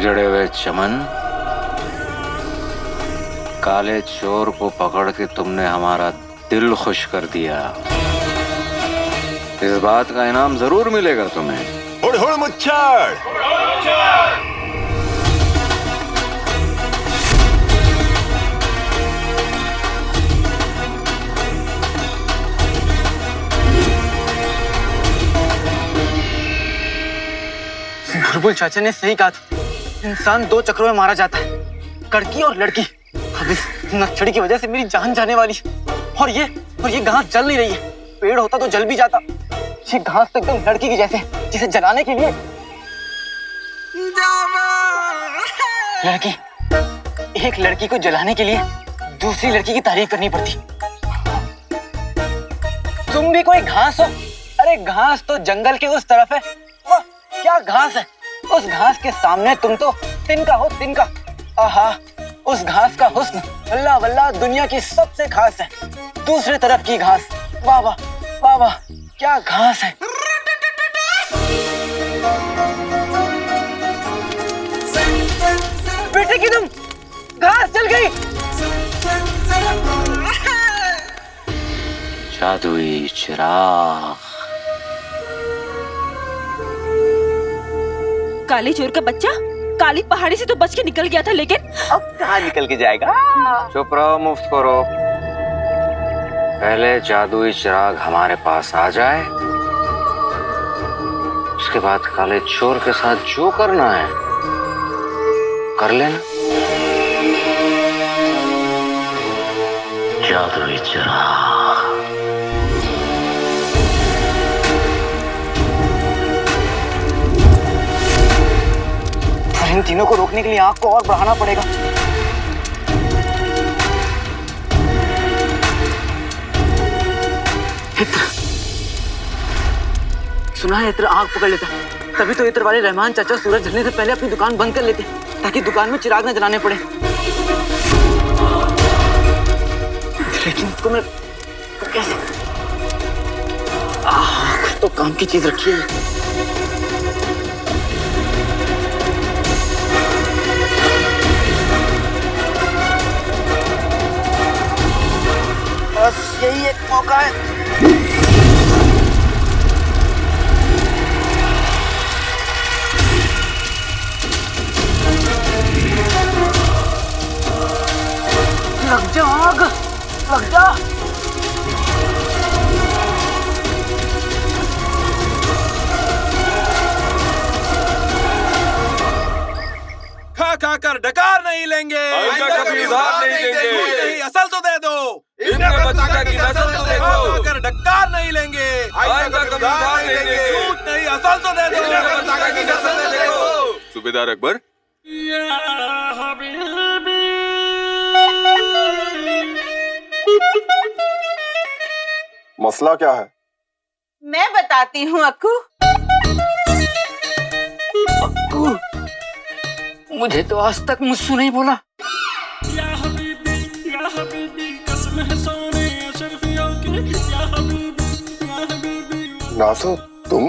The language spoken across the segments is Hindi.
जड़े हुए चमन, काले चोर को पकड़ के तुमने हमारा दिल खुश कर दिया। इस बात का इनाम जरूर मिलेगा तुम्हें। हुड़ हुड़ मुच्छड़। बुलबुल चाचा ने सही कहा था, इंसान दो चक्रों में मारा जाता है, कड़की और लड़की। अब इस नक्सड़ी की वजह से मेरी जान जाने वाली है। और ये घास जल नहीं रही है। पेड़ होता तो जल भी जाता। ये घास तो एकदम लड़की की जैसे, जिसे जलाने के लिए लड़की, एक लड़की को जलाने के लिए दूसरी लड़की की तारीफ करनी पड़ती। तुम भी कोई घास हो? अरे घास तो जंगल के उस तरफ है। वाह क्या घास है! उस घास के सामने तुम तो तिनका हो, तिनका। आहा, उस घास का हुस्न वल्ला वल्ला दुनिया की सबसे खास है। दूसरी तरफ की घास, वाह वाह वाह वाह, क्या घास है! बेटे की तुम, घास जल गई। जादुई चिराग। काले चोर का बच्चा काली पहाड़ी से तो बच के निकल गया था, लेकिन अब कहाँ निकल के जाएगा? चुप रहो, मुफ्त करो। पहले जादुई चिराग हमारे पास आ जाए, उसके बाद काले चोर के साथ जो करना है कर लेना। जादुई चिराग। इन तीनों को रोकने के लिए आग को और बढ़ाना पड़ेगा। इत्र, सुना है इत्र आग पकड़ लेता, तभी तो इत्र वाले रहमान चाचा सूरज ढलने से पहले अपनी दुकान बंद कर लेते, ताकि दुकान में चिराग न जलाने पड़े। लेकिन इसको मैं कैसे? कुछ तो काम की चीज रखी है। बस यही एक मौका है। लग जा आग, लग जा। खा कर डकार नहीं लेंगे, आइंदा कभी उधार नहीं देंगे। नहीं असल तो दे दो। इनके बच्चा की नस्ल तो देखो। कर डकार नहीं लेंगे, आइंदा कभी उधार नहीं देंगे। झूठ नहीं असल तो दे दो। इनके बच्चा की नस्ल तो देखो। सूबेदार अकबर, मसला क्या है? मैं बताती हूँ अक्कू। अक्कू, मुझे तो आज तक मुझसे नहीं बोला। नासो तुम?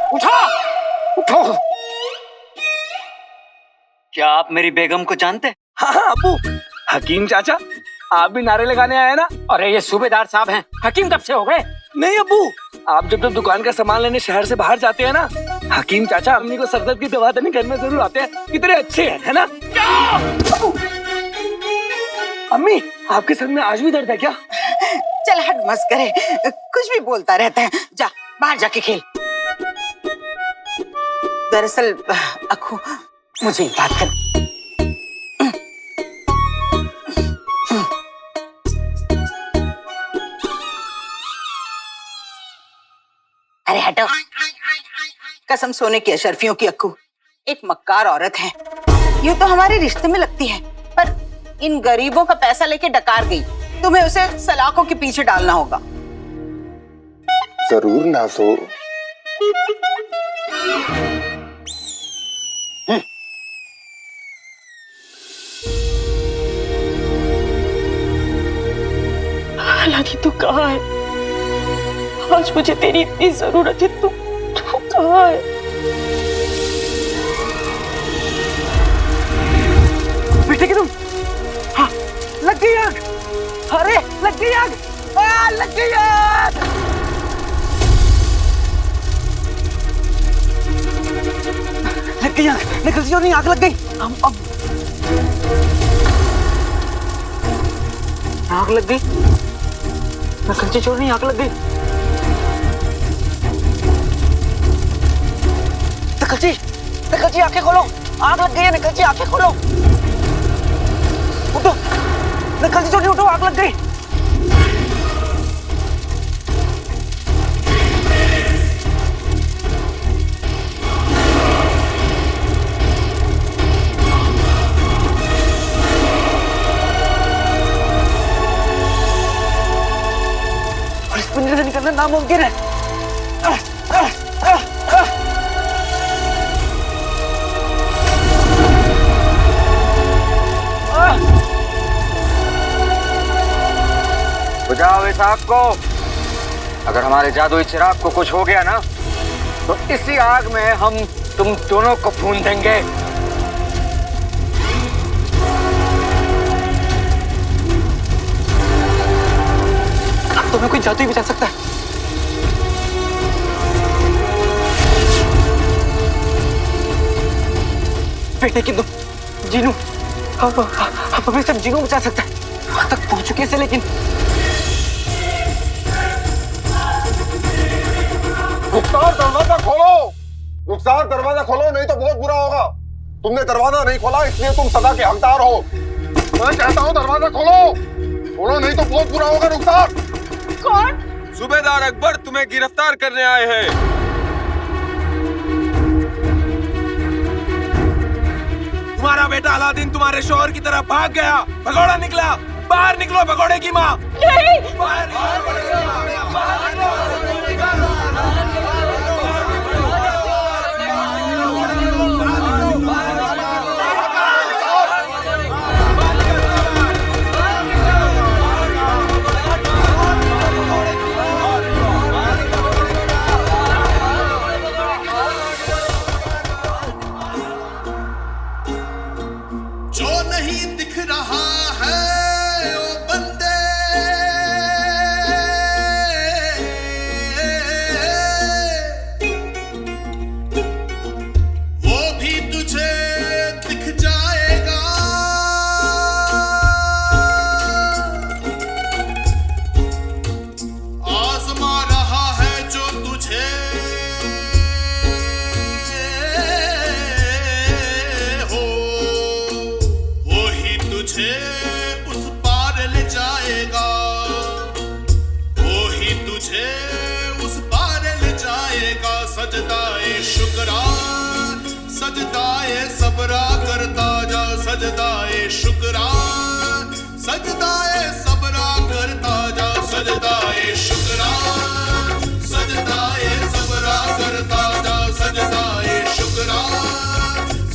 उठो, उठो। क्या आप मेरी बेगम को जानते? हाँ हाँ अब्बू, हकीम चाचा आप भी नारे लगाने आए ना? अरे ये सूबेदार साहब हैं, हकीम कब से हो गए? नहीं अब्बू, आप जब दुकान का सामान लेने शहर से बाहर जाते हैं ना, हकीम चाचा अम्मी को सरदर्द की दवा देने घर में जरूर आते हैं। कितने अच्छे हैं, है ना? अम्मी, आपके सर में आज भी दर्द है क्या? चल हट मत करे, कुछ भी बोलता रहता है। जा बाहर जाके खेल। दरअसल अक्कू, मुझे एक बात कर। अरे हटो। कसम सोने की अशरफियों की अक्कू, एक मक्कार औरत है। यूं तो हमारे रिश्ते में लगती है, पर इन गरीबों का पैसा लेके डकार गई। तुम्हें उसे सलाखों के पीछे डालना होगा। जरूर नासो। हालांकि तू कहाँ है? आज मुझे तेरी इतनी जरूरत है, तू कहाँ है? बेटे की तुम, हाँ, लग गई आग। अरे लग गई आग, लग गई आग। लग गई आग, निकल जो नहीं, आग लग गई। अब आग लग गई, निकल चोर नहीं, आग लग गई। निकल जी आंखें खोलो, आग लग गई है। निकल जी आंखें खोलो, उठो। निकल जी छोटी, उठो, आग लग गई। और इस पिंजरे से निकलना नामुमकिन है। बुझाओ इस आग को। अगर हमारे जादुई चिराग को कुछ हो गया ना, तो इसी आग में हम तुम दोनों को भून देंगे। अब तुम्हें कोई जादू ही बचा सकता है। बेटे की तुम, जीनू, अब हमें सब जीनू बचा सकता है। वहां तक पहुंच चुके से, लेकिन रुखसार दरवाजा खोलो, रुखसार दरवाजा खोलो, नहीं तो बहुत बुरा होगा। तुमने दरवाजा नहीं खोला, इसलिए तुम सदा के हकदार हो। मैं कहता हूँ दरवाजा खोलो, खोलो, नहीं तो बहुत बुरा होगा। रुखसार। कौन? सूबेदार अकबर तुम्हें गिरफ्तार करने आए हैं। तुम्हारा बेटा अलादीन तुम्हारे शोहर की तरफ भाग गया। भगोड़ा निकला, बाहर निकलो भगोड़े की माँ। बाहर जो नहीं दिख रहा है ओ बंदे, वो भी तुझे दिख जाएगा। आजमा रहा है जो तुझे, तुझे उस पार ले जाएगा। वो ही तुझे उस पार ले जाएगा। सजदाए शुक्रा, सजदाए सबरा करता जा। सजदाए शुक्रा, सजदाए सबरा करता जा। सजदाए शुक्रा, सजदाए सबरा करता जा। सजदाए शुक्रा,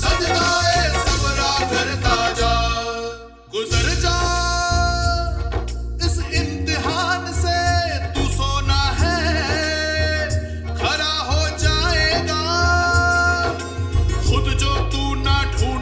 सजदाए सबरा करता जा। गुजर जा इस इम्तिहान से, तू सोना है खरा हो जाएगा। खुद जो तू ना ढूंढ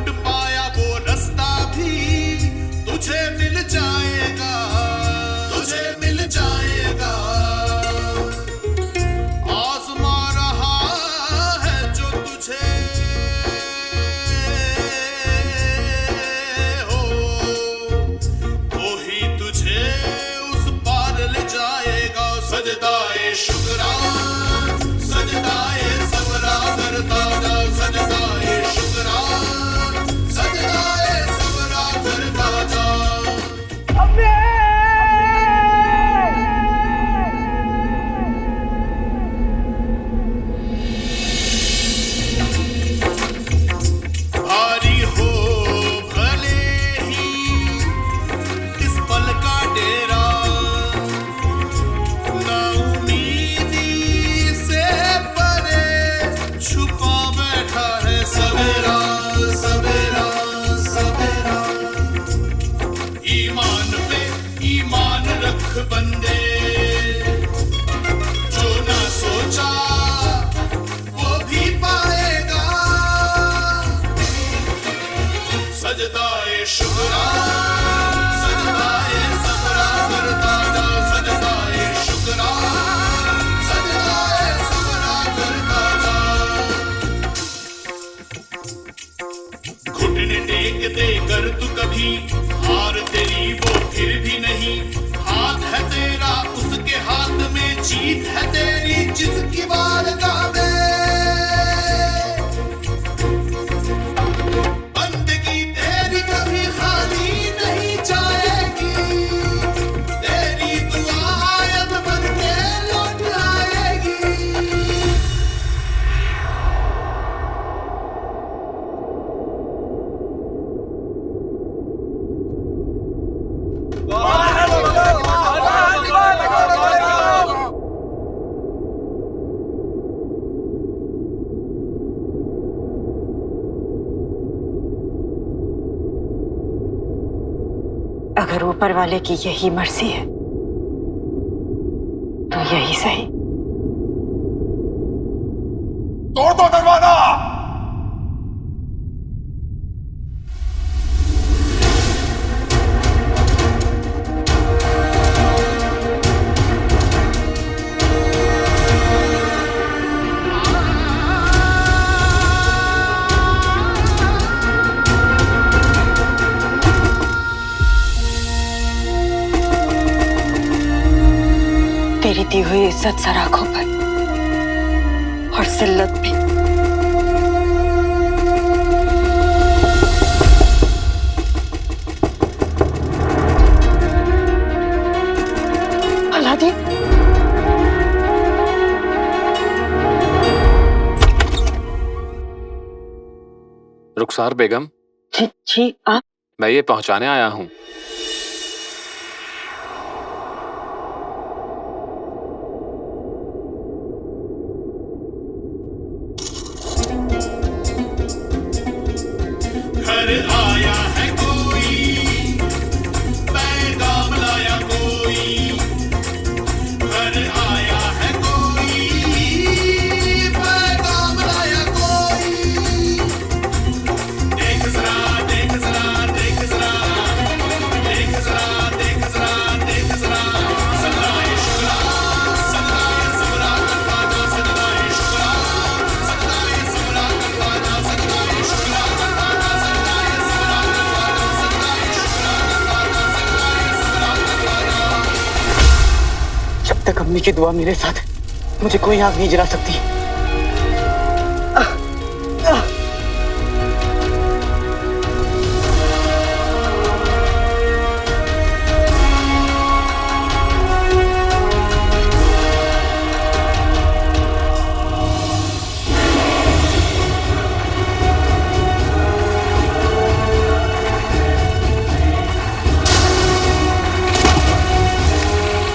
फेंक देकर तू कभी हार तेरी वो फिर भी नहीं। हाथ है तेरा उसके हाथ में, जीत है तेरी जिसकी बारगाह में। बंदगी तेरी कभी खाली नहीं जाएगी, तेरी दुआ आयत बन के लौट आएगी। अगर ऊपर वाले की यही मर्जी है तो यही सही। तोड़ दो दरवाजा। तेरी दी हुई इज्जत सराखों पर और जिल्लत भी। अलादीन, रुखसार बेगम, जी आप? मैं ये पहुंचाने आया हूँ। घर आया है कोई, पैगाम लाया कोई। घर आया है कोई, पैगाम लाया कोई। देख जरा, देख जरा, देख जरा, देख जरा, देख जरा, देख जरा। सदाए शुक्रा, सदाए सबरा करवाना, सदाए शुक्रा, सदाए सबरा करवाना, सदाए शुक्रा करवाना, सदाए सबरा करवाना, सदाए शुक्रा करवाना, सदाए सबरा करवाना। जब तक अम्मी की दुआ मेरे साथ है, मुझे कोई आग नहीं जला सकती।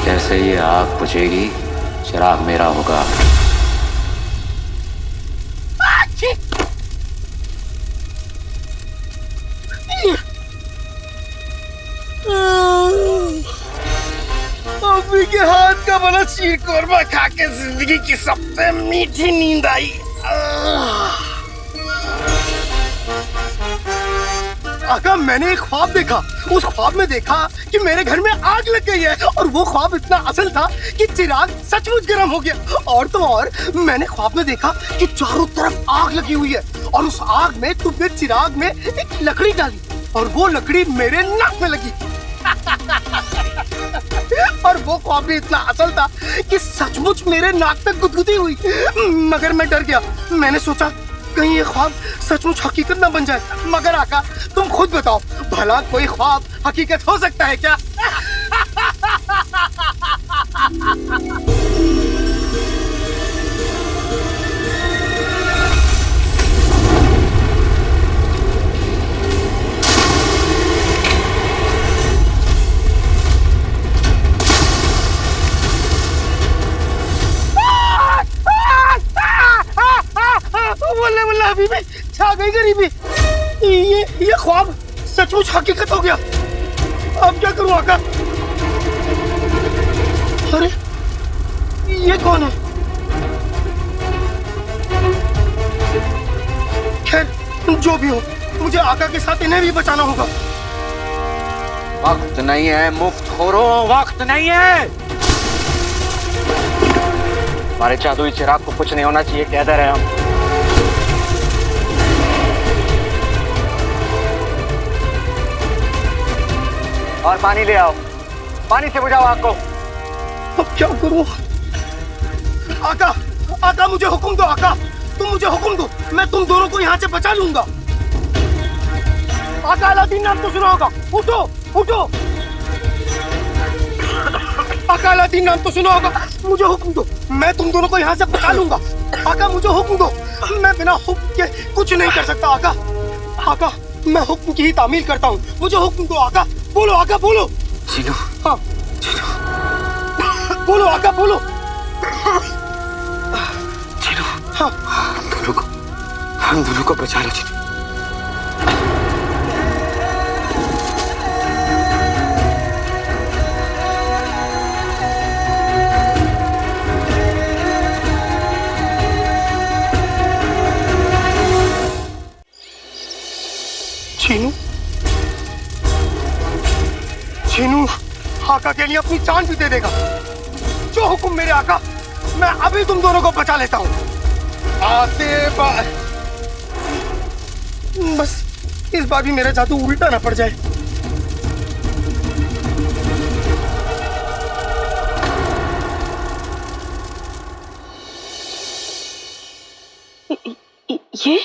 जैसे ये आग बुझेगी, चिराग मेरा होगा। अम्मी के हाथ का बना शीर कोरमा खा के जिंदगी की सबसे मीठी नींद आई। आका, मैंने एक ख्वाब देखा। उस ख्वाब में देखा कि मेरे घर में आग लग गई है, और वो ख्वाब इतना असल था कि चिराग सचमुच गर्म हो गया। और तो और मैंने ख्वाब में देखा कि चारों तरफ आग लगी हुई है, और उस आग में तुमने चिराग में एक लकड़ी डाली, और वो लकड़ी मेरे नाक में लगी। और वो ख्वाब भी इतना असल था कि सचमुच मेरे नाक तक गुदगुदी हुई। मगर मैं डर गया। मैंने सोचा कहीं ये ख्वाब सचमुच हकीकत ना बन जाए। मगर आका, तुम खुद बताओ, भला कोई ख्वाब हकीकत हो सकता है क्या? वल्लाह वल्लाह हबीबी, छा गई गरीबी। ये ख्वाब सचमुच हकीकत हो गया। अब क्या करूं आका? अरे ये कौन है? खैर जो भी हो, मुझे आका के साथ इन्हें भी बचाना होगा। वक्त नहीं है मुफ्तखोरों, वक्त नहीं है। हमारे जादुई चिराग को कुछ नहीं होना चाहिए, कह दे रहे हम। और पानी ले आओ, पानी से बुझाओ आग को। अब क्या करूं? आका, आका मुझे हुक्म दो आका, तुम मुझे हुक्म दो, मैं तुम दोनों को यहाँ से बचा लूंगा। आका अलादीन नाम तो सुना होगा, उठो उठो। आका अलादीन नाम तो सुना होगा, मुझे हुक्म दो, मैं तुम दोनों को यहाँ से बचा लूंगा। आका मुझे हुक्म दो, मैं बिना हुक्म के कुछ नहीं कर सकता आका। आका मैं हुक्म की ही तामील करता हूँ, मुझे हुक्म दो आका। बोलो आका बोलो। जीनू, हाँ बोलो आका बोलो। जीनू, हाँ हम दोनों को बचा लो जीनू। छीनू, छीनू आका के लिए अपनी जान भी दे देगा। जो हुक्म मेरे आका, मैं अभी तुम दोनों को बचा लेता हूँ। बस इस बार भी मेरा जादू उल्टा ना पड़ जाए। ये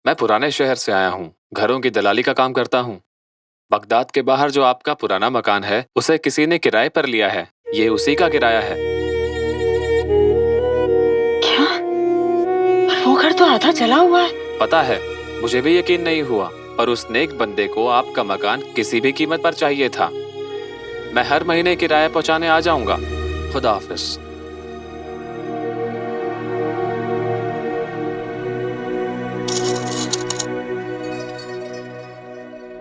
मैं पुराने शहर से आया हूँ, घरों की दलाली का काम करता हूँ। बगदाद के बाहर जो आपका पुराना मकान है, उसे किसी ने किराए पर लिया है। ये उसी का किराया है। क्या? पर वो घर तो आधा जला हुआ है। पता है, मुझे भी यकीन नहीं हुआ, पर उस नेक बंदे को आपका मकान किसी भी कीमत पर चाहिए था। मैं हर महीने किराया पहुंचाने आ जाऊंगा। खुदा हाफिज।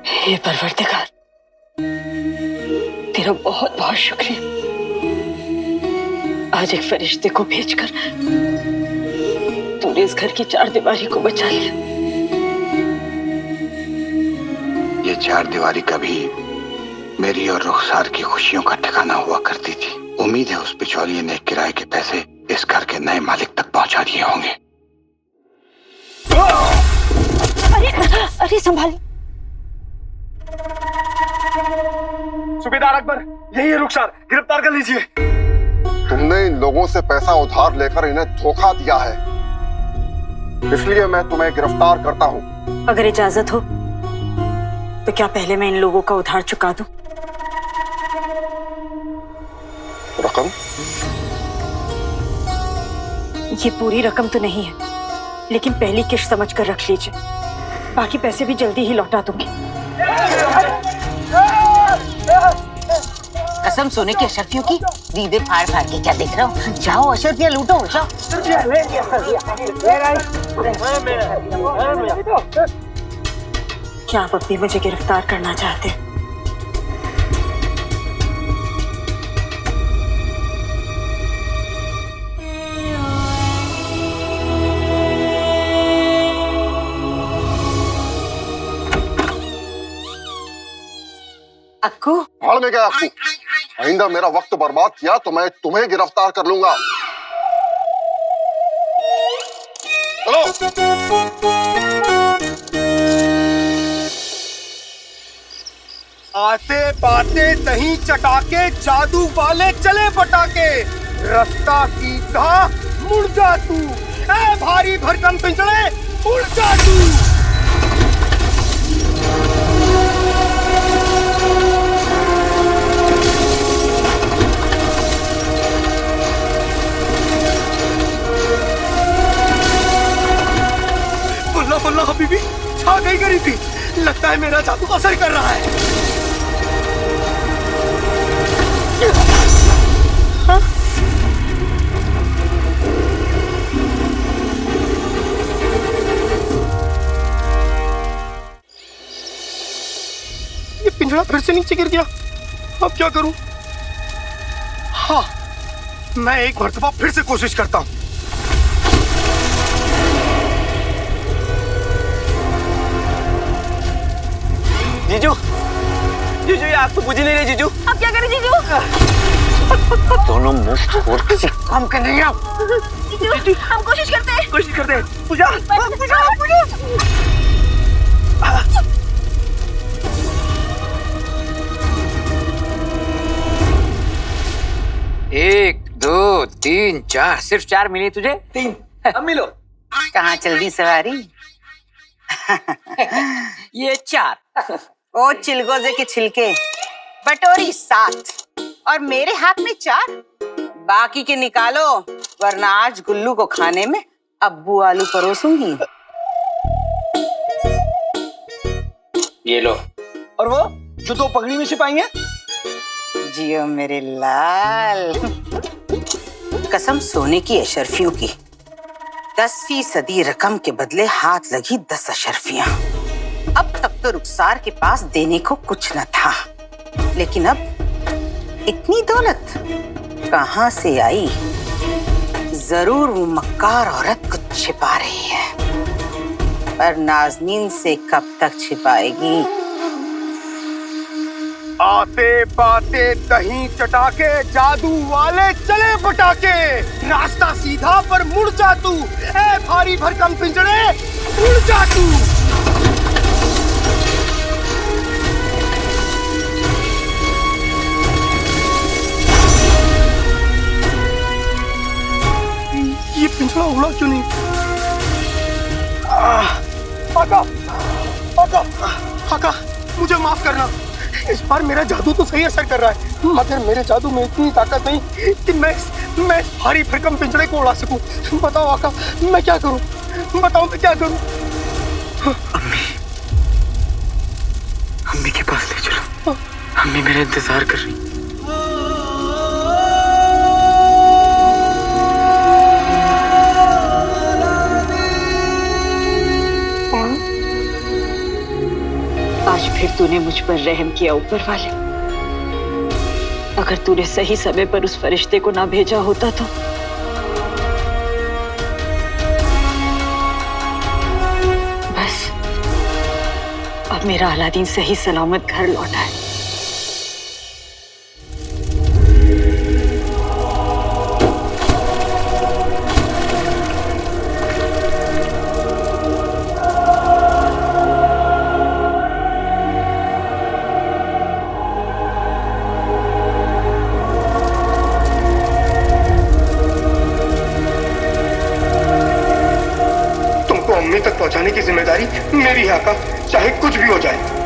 हे परवरदिगार, तेरा बहुत बहुत शुक्रिया। आज एक फरिश्ते को भेजकर तूने इस घर की चारदीवारी को बचा लिया। ये चारदीवारी कभी मेरी और रुखसार की खुशियों का ठिकाना हुआ करती थी। उम्मीद है उस बिचौलिए ने किराए के पैसे इस घर के नए मालिक तक पहुंचा दिए होंगे। अरे अरे संभाल। सूबेदार अकबर, यही है रुखसार, गिरफ्तार कर लीजिए। तुमने इन लोगों से पैसा उधार लेकर इन्हें धोखा दिया है, इसलिए मैं तुम्हें गिरफ्तार करता हूँ। अगर इजाजत हो तो क्या पहले मैं इन लोगों का उधार चुका दूं? रकम? ये पूरी रकम तो नहीं है, लेकिन पहली किश्त समझ कर रख लीजिए। बाकी पैसे भी जल्दी ही लौटा दूंगी। कसम सोने की अशरफियों की, दीदे फाड़ फाड़ के क्या देख रहा हूँ? जाओ अशरफियाँ लूटो, जाओ। क्या आप अब भी मुझे गिरफ्तार करना चाहते हैं? अक्कू, भाड़ में गया अक्कू। आइंदा मेरा वक्त बर्बाद किया तो मैं तुम्हें गिरफ्तार कर लूंगा। चलो। आते बाते दही चटाके, जादू वाले चले पटाके। रास्ता सीधा मुड़ जा तू, ऐ भारी भरकम पिंजड़े उड़ जा तू। बल्ला बल्ला हबीबी, छा गई गरीबी। लगता है मेरा जादू असर कर रहा है। हाँ? ये पिंजरा फिर से नीचे गिर गया। अब क्या करूं? हाँ, मैं एक मर्तबा फिर से कोशिश करता हूं। जीजू, जीजू ये आग तो बुझ ही नहीं रही जीजू। अब क्या करें जीजू? दोनों मुंह खोल किसी काम के नहीं आओ। जीजू, हम कोशिश करते हैं। कोशिश करते हैं। बुझा। 3 4 सिर्फ 4 मिली तुझे? 3 अम्मी लो। कहाँ चल दी सवारी? ये 4। ओ चिलगोजे के छिलके, बटोरी 7 और मेरे हाथ में 4। बाकी के निकालो, वरना आज गुल्लू को खाने में अब्बू आलू परोसूंगी। ये लो। और वो जो 2 पगड़ी में छिपाएंगे? जियो मेरे लाल। कसम सोने की अशर्फियों की, 10% रकम के बदले हाथ लगी 10 अशर्फियां। अब तक तो रुखसार के पास देने को कुछ न था, लेकिन अब इतनी दौलत कहां से आई? जरूर वो मक्कार औरत कुछ छिपा रही है, पर नाज़नीन से कब तक छिपाएगी? आते बाते दही चटाके, जादू वाले चले पटाके, रास्ता सीधा पर मुड़ जा तू, ए भारी भरकम पिंजरे उड़ जा तू। ये पिंजरा उड़ा क्यों नहीं? आका, आका, आका, मुझे माफ करना। इस बार मेरा जादू तो सही असर कर रहा है, मगर मेरे जादू में इतनी ताकत नहीं कि मैं इस भारी भरकम पिंजरे को उड़ा सकूं। बताओ आका, मैं क्या करूं? बताओ मैं क्या करूं? अम्मी के पास ले चलो, अम्मी मेरा इंतजार कर रही। आज फिर तूने मुझ पर रहम किया ऊपर वाले। अगर तूने सही समय पर उस फरिश्ते को ना भेजा होता तो बस अब मेरा अलादीन सही सलामत घर लौटा है। तक पहुंचाने की जिम्मेदारी मेरी है आका, चाहे कुछ भी हो जाए।